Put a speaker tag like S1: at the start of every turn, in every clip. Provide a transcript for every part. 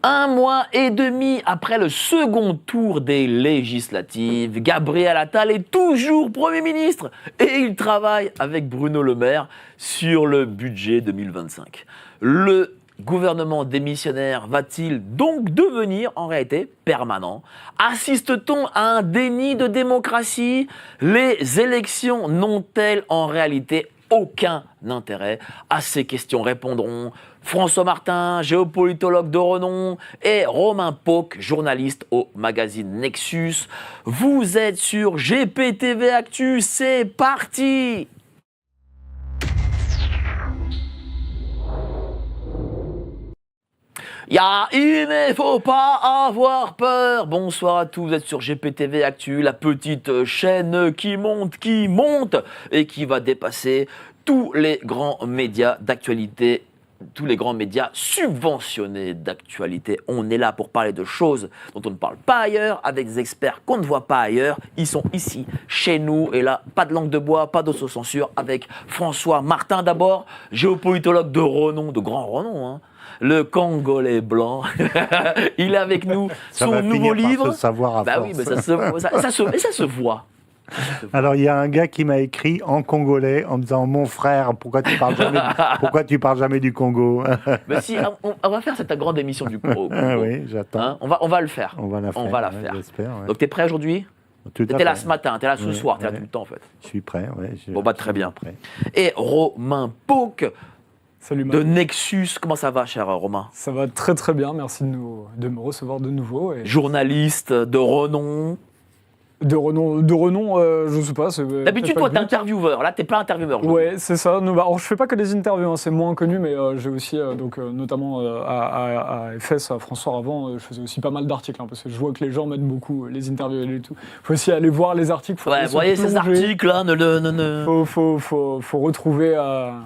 S1: Un mois et demi après le second tour des législatives, Gabriel Attal est toujours Premier ministre et il travaille avec Bruno Le Maire sur le budget 2025. Le gouvernement démissionnaire va-t-il donc devenir en réalité permanent? Assiste-t-on à un déni de démocratie? Les élections n'ont-elles en réalité aucun intérêt? À ces questions répondront François Martin, géopolitologue de renom, et Romain Pauque, journaliste au magazine Nexus. Vous êtes sur GPTV Actu, c'est parti! Il ne faut pas avoir peur. Bonsoir à tous, vous êtes sur GPTV Actu, la petite chaîne qui monte et qui va dépasser tous les grands médias d'actualité, tous les grands médias subventionnés d'actualité. On est là pour parler de choses dont on ne parle pas ailleurs, avec des experts qu'on ne voit pas ailleurs. Ils sont ici, chez nous, et là, pas de langue de bois, pas d'autocensure, avec François Martin d'abord, géopolitologue de renom, de grand renom, hein. Le Congolais blanc, il est avec nous, son nouveau livre.
S2: Se savoir à
S1: bah
S2: force.
S1: oui, mais ça se voit.
S2: Alors, il y a un gars qui m'a écrit en congolais en me disant « Mon frère, pourquoi tu parles jamais du Congo ?»
S1: Mais si, on va faire cette grande émission du Congo.
S2: Oui, j'attends.
S1: Hein, on va le faire.
S2: On va la faire. J'espère. Ouais.
S1: Donc, tu es prêt aujourd'hui?
S2: Tu
S1: étais là ce matin, tu es là ce soir, tu es là tout le temps en fait.
S2: Je suis prêt, oui.
S1: Bon, bah très bien.
S2: Prêt.
S1: Et Romain Pauque,
S3: salut,
S1: de Nexus, comment ça va, cher Romain?
S3: Ça va très très bien, merci de me recevoir de nouveau. Et...
S1: Journaliste de renom.
S3: De renom, je sais pas.
S1: D'habitude, toi, t'es intervieweur. Là, t'es pas intervieweur.
S3: Ouais, c'est ça. Alors, je fais pas que des interviews, hein, c'est moins connu, mais j'ai aussi, notamment à FS, à François avant, je faisais aussi pas mal d'articles, hein, parce que je vois que les gens mettent beaucoup les interviews et tout. Faut aussi aller voir les articles.
S1: Ouais, vous voyez ces articles là,
S3: Faut retrouver,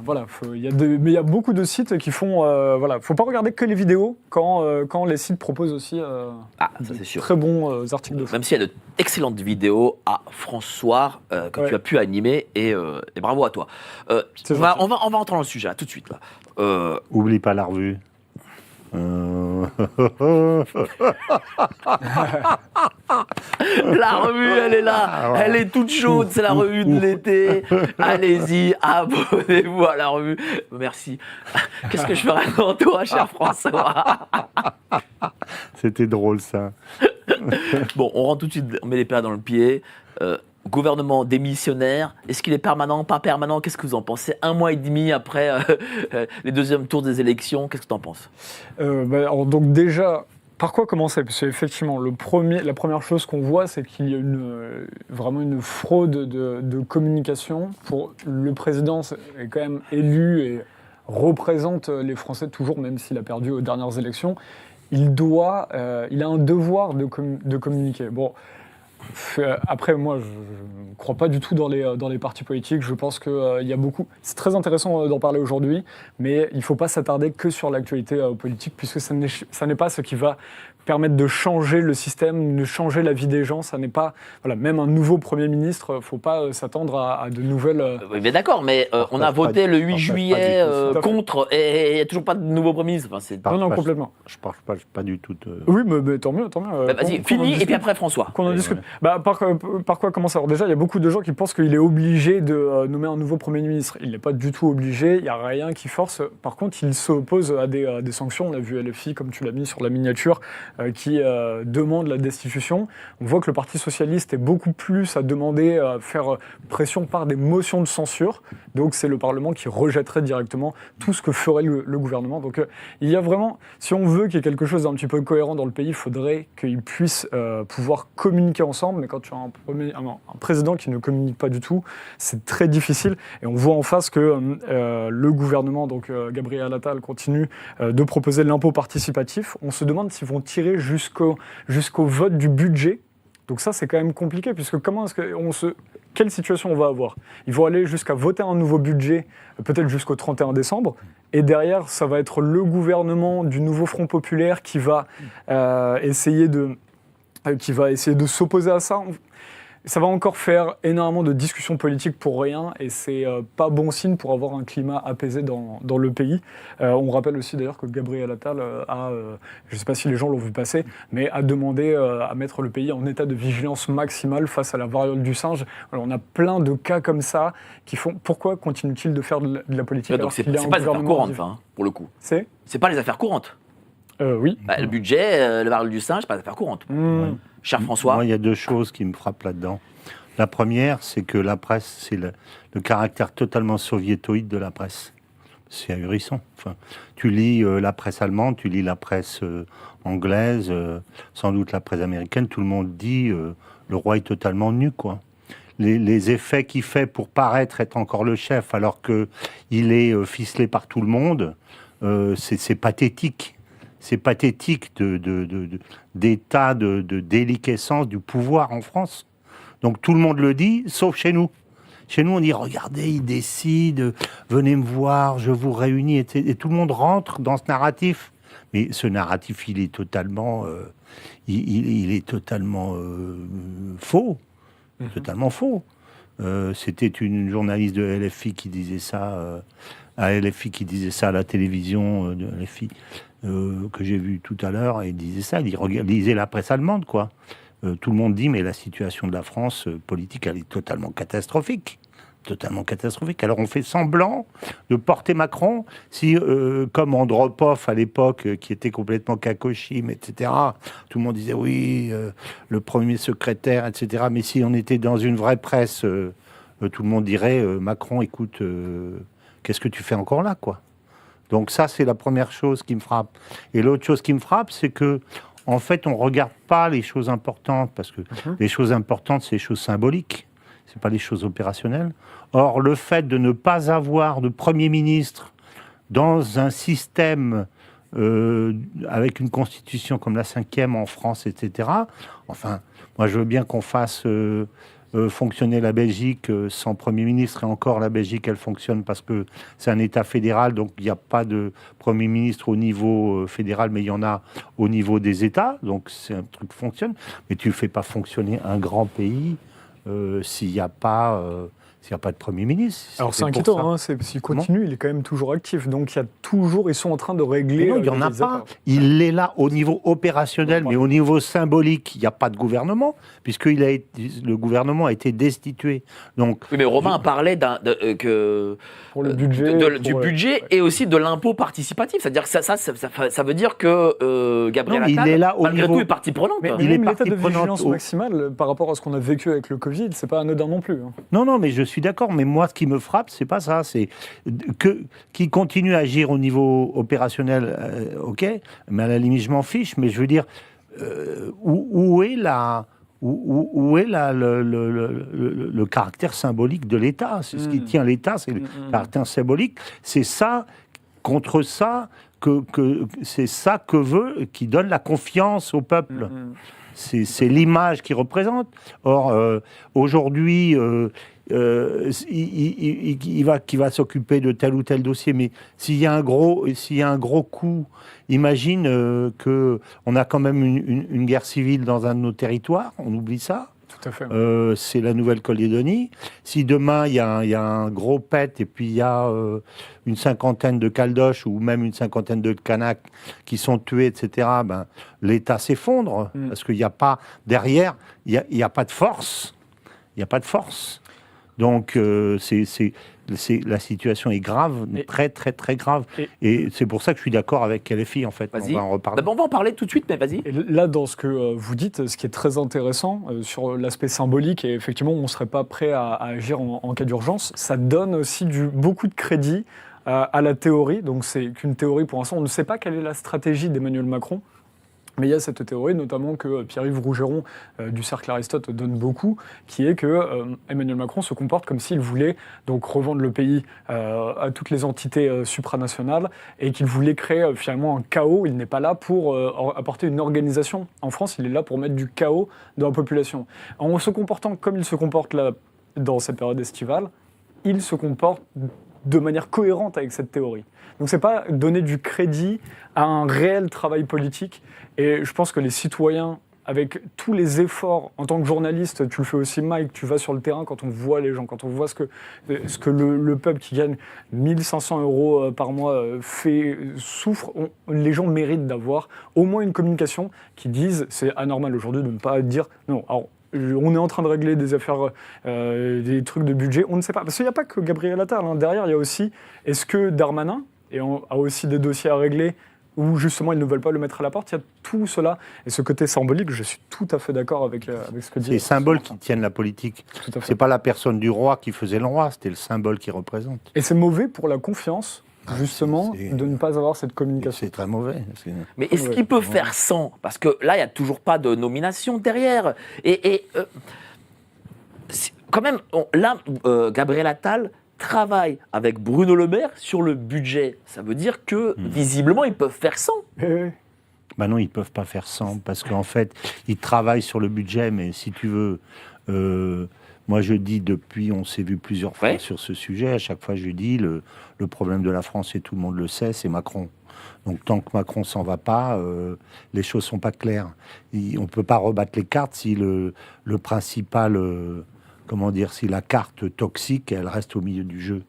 S3: voilà. Mais il y a beaucoup de sites qui font, voilà. Faut pas regarder que les vidéos quand les sites proposent aussi
S1: ça, c'est sûr.
S3: Très bons articles de fond.
S1: Même s'il y a de excellentes vidéos à François que tu as pu animer et bravo à toi. On va entrer dans le sujet là, tout de suite là.
S2: Oublie pas la revue.
S1: La revue, elle est là, elle est toute chaude, c'est la revue de l'été. Allez-y, abonnez-vous à la revue. Merci. Qu'est-ce que je ferais sans toi, cher François?
S2: C'était drôle ça.
S1: Bon, on rentre tout de suite, on met les pieds dans le pied. Gouvernement démissionnaire, est-ce qu'il est permanent, pas permanent? Qu'est-ce que vous en pensez? Un mois et demi après les deuxièmes tours des élections, qu'est-ce que tu en penses?
S3: Alors, donc déjà, par quoi commencer? Parce qu'effectivement, la première chose qu'on voit, c'est qu'il y a vraiment une fraude de communication. Pour le président est quand même élu et représente les Français toujours, même s'il a perdu aux dernières élections. Il a un devoir de communiquer. Bon. Après, moi, je ne crois pas du tout dans les partis politiques. Je pense qu'il y a beaucoup... C'est très intéressant d'en parler aujourd'hui, mais il ne faut pas s'attarder que sur l'actualité politique, puisque ça n'est pas ce qui va permettre de changer le système, de changer la vie des gens. Ça n'est pas... Voilà, même un nouveau Premier ministre, il ne faut pas s'attendre à de nouvelles...
S1: Oui, mais d'accord, mais on a voté le 8 juillet contre, et il n'y a toujours pas de nouveau Premier ministre. Enfin,
S3: non, complètement.
S2: Je ne parle pas du tout de...
S3: Oui, mais tant mieux.
S1: Vas-y, finis, et puis après François.
S3: Qu'on en discute. Ouais. Par quoi commencer? Alors déjà, il y a beaucoup de gens qui pensent qu'il est obligé de nommer un nouveau Premier ministre. Il n'est pas du tout obligé, il n'y a rien qui force. Par contre, il s'oppose à des sanctions. On a vu LFI, comme tu l'as mis sur la miniature, qui demande la destitution. On voit que le Parti socialiste est beaucoup plus à demander, à faire pression par des motions de censure. Donc c'est le Parlement qui rejetterait directement tout ce que ferait le gouvernement. Donc il y a vraiment, si on veut qu'il y ait quelque chose d'un petit peu cohérent dans le pays, il faudrait qu'ils puissent pouvoir communiquer ensemble. Mais quand tu as un président qui ne communique pas du tout, c'est très difficile. Et on voit en face que le gouvernement, donc Gabriel Attal, continue de proposer l'impôt participatif. On se demande s'ils vont tirer jusqu'au vote du budget. Donc ça, c'est quand même compliqué, puisque quelle situation on va avoir? Ils vont aller jusqu'à voter un nouveau budget, peut-être jusqu'au 31 décembre, et derrière, ça va être le gouvernement du nouveau Front populaire qui va essayer de s'opposer à ça. Ça va encore faire énormément de discussions politiques pour rien et c'est pas bon signe pour avoir un climat apaisé dans le pays. On rappelle aussi d'ailleurs que Gabriel Attal je ne sais pas si les gens l'ont vu passer, mais a demandé à mettre le pays en état de vigilance maximale face à la variole du singe. Alors, on a plein de cas comme ça qui font pourquoi continue-t-il de faire de la politique
S1: Donc c'est pas des affaires courantes, ça, hein, pour le coup. C'est pas les affaires courantes.
S3: Oui.
S1: Le budget, le variole du singe, pas des affaires courantes. Cher François.
S2: Moi, il y a deux choses qui me frappent là-dedans. La première, c'est que la presse, c'est le caractère totalement soviétoïde de la presse. C'est ahurissant. Enfin, tu lis la presse allemande, tu lis la presse anglaise, sans doute la presse américaine, tout le monde dit le roi est totalement nu, quoi. Les effets qu'il fait pour paraître être encore le chef, alors qu'il est ficelé par tout le monde, c'est pathétique. C'est pathétique d'état de déliquescence du pouvoir en France. Donc tout le monde le dit, sauf chez nous. Chez nous, on dit, regardez, il décide, venez me voir, je vous réunis, et tout le monde rentre dans ce narratif. Mais ce narratif, il est totalement, il est totalement faux. Totalement faux. C'était une journaliste de LFI qui disait ça, à LFI qui disait ça à la télévision de LFI, que j'ai vu tout à l'heure, et il disait ça, il lisait la presse allemande, quoi. Tout le monde dit, mais la situation de la France politique, elle est totalement catastrophique. Totalement catastrophique. Alors on fait semblant de porter Macron, si, comme Andropov à l'époque, qui était complètement cacochime, etc., tout le monde disait, oui, le premier secrétaire, etc., mais si on était dans une vraie presse, tout le monde dirait, Macron, écoute, qu'est-ce que tu fais encore là, quoi. Donc ça, c'est la première chose qui me frappe. Et l'autre chose qui me frappe, c'est que en fait, on ne regarde pas les choses importantes, parce que les choses importantes, c'est les choses symboliques, ce n'est pas les choses opérationnelles. Or, le fait de ne pas avoir de Premier ministre dans un système avec une constitution comme la 5e en France, etc., enfin, moi je veux bien qu'on fasse fonctionner la Belgique sans Premier ministre, et encore la Belgique elle fonctionne parce que c'est un État fédéral, donc il n'y a pas de Premier ministre au niveau fédéral, mais il y en a au niveau des États, donc c'est un truc qui fonctionne, mais tu ne fais pas fonctionner un grand pays s'il n'y a pas de Premier ministre.
S3: Alors c'est inquiétant, hein, s'il continue, il est quand même toujours actif. Donc ils sont en train de régler.
S2: Mais non, il n'y en a pas. Il est là au niveau opérationnel, mais au niveau symbolique, il n'y a pas de gouvernement, puisque le gouvernement a été destitué. Donc,
S1: oui, mais Romain parlait
S3: pour le budget,
S1: du budget et aussi de l'impôt participatif. C'est-à-dire que ça veut dire que Gabriel Attal,
S2: il est là
S1: malgré tout, est partie prenante.
S3: Mais il est l'état de vigilance maximale par rapport à ce qu'on a vécu avec le Covid, c'est pas anodin non plus. Hein.
S2: Non, mais je suis d'accord, mais moi, ce qui me frappe, c'est pas ça, c'est qu'il continue à agir au niveau opérationnel, ok, mais à la limite, je m'en fiche, mais je veux dire, où est le caractère symbolique de l'État? C'est ce qui tient l'État, c'est le caractère symbolique, c'est ça, contre ça, c'est ça qui donne la confiance au peuple. C'est l'image qu'il représente. Or, aujourd'hui, qui va s'occuper de tel ou tel dossier, mais s'il y a un gros coup, imagine qu'on a quand même une guerre civile dans un de nos territoires, on oublie ça.
S3: Tout à fait.
S2: C'est la Nouvelle-Calédonie. Si demain il y a un gros pet et puis il y a une cinquantaine de Caldoches ou même une cinquantaine de Kanaks qui sont tués, etc., ben, l'État s'effondre parce qu'il n'y a pas derrière, il n'y a pas de force. Il n'y a pas de force. Donc la situation est grave, très très très grave. Et c'est pour ça que je suis d'accord avec LFI, en fait.
S1: Vas-y.
S2: On va en reparler.
S1: D'abord, on va en parler tout de suite, mais vas-y.
S3: Et là, dans ce que vous dites, ce qui est très intéressant sur l'aspect symbolique, et effectivement, on ne serait pas prêt à agir en cas d'urgence, ça donne aussi beaucoup de crédit à la théorie. Donc c'est qu'une théorie pour l'instant. On ne sait pas quelle est la stratégie d'Emmanuel Macron. Mais il y a cette théorie, notamment que Pierre-Yves Rougeron du Cercle Aristote donne beaucoup, qui est que Emmanuel Macron se comporte comme s'il voulait donc revendre le pays à toutes les entités supranationales et qu'il voulait créer finalement un chaos. Il n'est pas là pour apporter une organisation. En France, il est là pour mettre du chaos dans la population. En se comportant comme il se comporte là dans cette période estivale, il se comporte de manière cohérente avec cette théorie. Donc c'est pas donner du crédit à un réel travail politique. Et je pense que les citoyens avec tous les efforts, en tant que journaliste, tu le fais aussi, Mike, tu vas sur le terrain quand on voit les gens, quand on voit ce que le peuple qui gagne 1 500 € par mois souffre, les gens méritent d'avoir au moins une communication qui dise, c'est anormal aujourd'hui de ne pas dire, non, alors, on est en train de régler des affaires, des trucs de budget, on ne sait pas. Parce qu'il n'y a pas que Gabriel Attal, hein. Derrière, il y a aussi, est-ce que Darmanin a aussi des dossiers à régler où justement ils ne veulent pas le mettre à la porte? Il y a tout cela. Et ce côté symbolique, je suis tout à fait d'accord avec ce que dit.
S2: C'est les symboles qui tiennent la politique. C'est pas la personne du roi qui faisait le roi, c'était le symbole qui représente.
S3: Et c'est mauvais pour la confiance, justement, de ne pas avoir cette communication.
S2: C'est très mauvais.
S1: Mais est-ce qu'il peut faire sans? Parce que là, il n'y a toujours pas de nomination derrière. Quand même, Gabriel Attal travaille avec Bruno Le Maire sur le budget. Ça veut dire que, visiblement, ils peuvent faire sans.
S2: Ben non, ils ne peuvent pas faire sans, parce qu'en fait, ils travaillent sur le budget, mais si tu veux... moi, je dis depuis, on s'est vu plusieurs fois sur ce sujet, à chaque fois je dis, le problème de la France, et tout le monde le sait, c'est Macron. Donc tant que Macron s'en va pas, les choses sont pas claires. On peut pas rebattre les cartes si le principal, si la carte toxique, elle reste au milieu du jeu.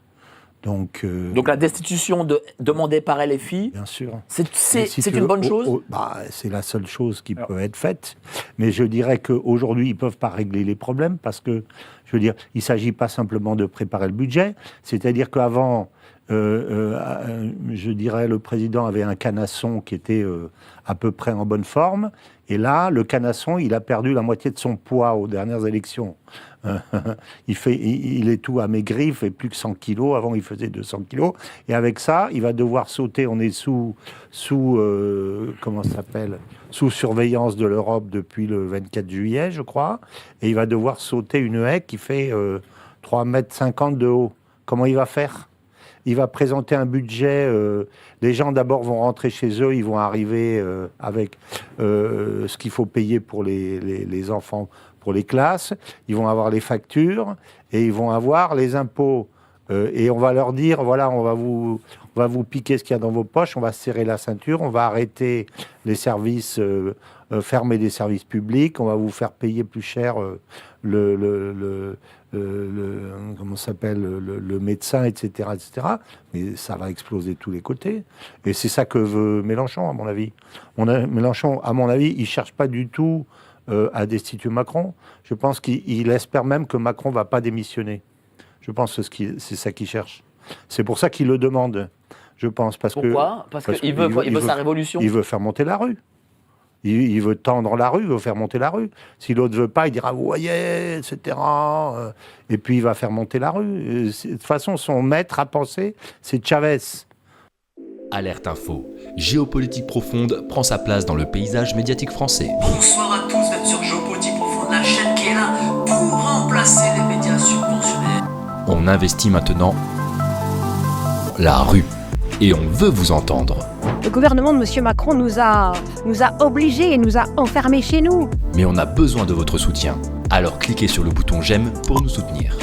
S2: Donc
S1: la destitution demandée par LFI,
S2: bien sûr,
S1: c'est une bonne chose.
S2: C'est la seule chose qui peut être faite. Mais je dirais qu'aujourd'hui, ils ne peuvent pas régler les problèmes parce que, je veux dire, il ne s'agit pas simplement de préparer le budget. C'est-à-dire qu'avant, je dirais, le président avait un canasson qui était à peu près en bonne forme. Et là, le canasson, il a perdu la moitié de son poids aux dernières élections. Il est tout amaigri, il fait plus que 100 kilos. Avant, il faisait 200 kilos. Et avec ça, il va devoir sauter. On est sous surveillance de l'Europe depuis le 24 juillet, je crois. Et il va devoir sauter une haie qui fait 3,50 m de haut. Comment il va faire? Il va présenter un budget. Les gens d'abord vont rentrer chez eux, ils vont arriver avec ce qu'il faut payer pour les enfants, pour les classes. Ils vont avoir les factures et ils vont avoir les impôts. Et on va leur dire, voilà, on va vous piquer ce qu'il y a dans vos poches, on va serrer la ceinture, on va arrêter les services, fermer des services publics, on va vous faire payer plus cher le médecin, etc., etc. Mais ça va exploser de tous les côtés. Et c'est ça que veut Mélenchon, à mon avis. Mélenchon, à mon avis, il ne cherche pas du tout à destituer Macron. Je pense qu'il espère même que Macron ne va pas démissionner. Je pense que c'est ça qu'il cherche. C'est pour ça qu'il le demande, je pense.
S1: Pourquoi ? Parce qu'il veut sa révolution.
S2: Il veut faire monter la rue. Il veut tendre la rue, il veut faire monter la rue. Si l'autre ne veut pas, il dira « vous voyez, etc. » Et puis il va faire monter la rue. De toute façon, son maître à penser, c'est Chavez.
S4: Alerte Info. Géopolitique profonde prend sa place dans le paysage médiatique français.
S5: Bonsoir à tous, vous êtes sur Géopolitique profonde, la chaîne qui est là pour remplacer les médias subventionnés.
S4: On investit maintenant la rue. Et on veut vous entendre.
S6: Le gouvernement de M. Macron nous a obligés et nous a enfermés chez nous.
S4: Mais on a besoin de votre soutien. Alors cliquez sur le bouton j'aime pour nous soutenir.